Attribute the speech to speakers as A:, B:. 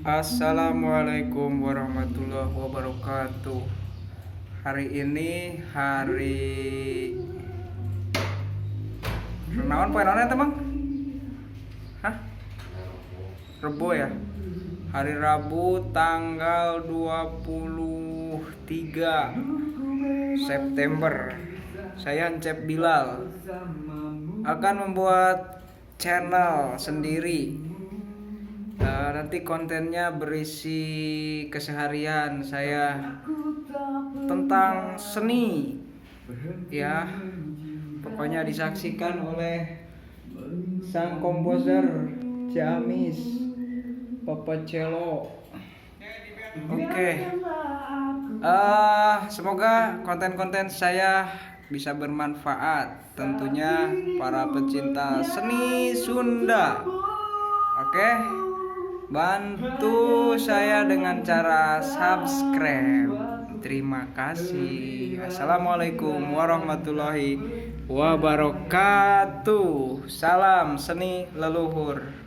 A: Assalamualaikum warahmatullahi wabarakatuh. Hari ini hari naon poe naon eta, Bang? Hah? Rebo ya? Hari Rabu tanggal 23 September. Saya Encep Bilal akan membuat channel sendiri. Nanti kontennya berisi keseharian saya tentang seni, ya. Pokoknya disaksikan oleh sang komposer Ciamis, Papa Cello. Oke. Semoga konten-konten saya bisa bermanfaat, tentunya para pecinta seni Sunda. Oke, bantu saya dengan cara subscribe. Terima kasih. Assalamualaikum warahmatullahi wabarakatuh. Salam seni leluhur.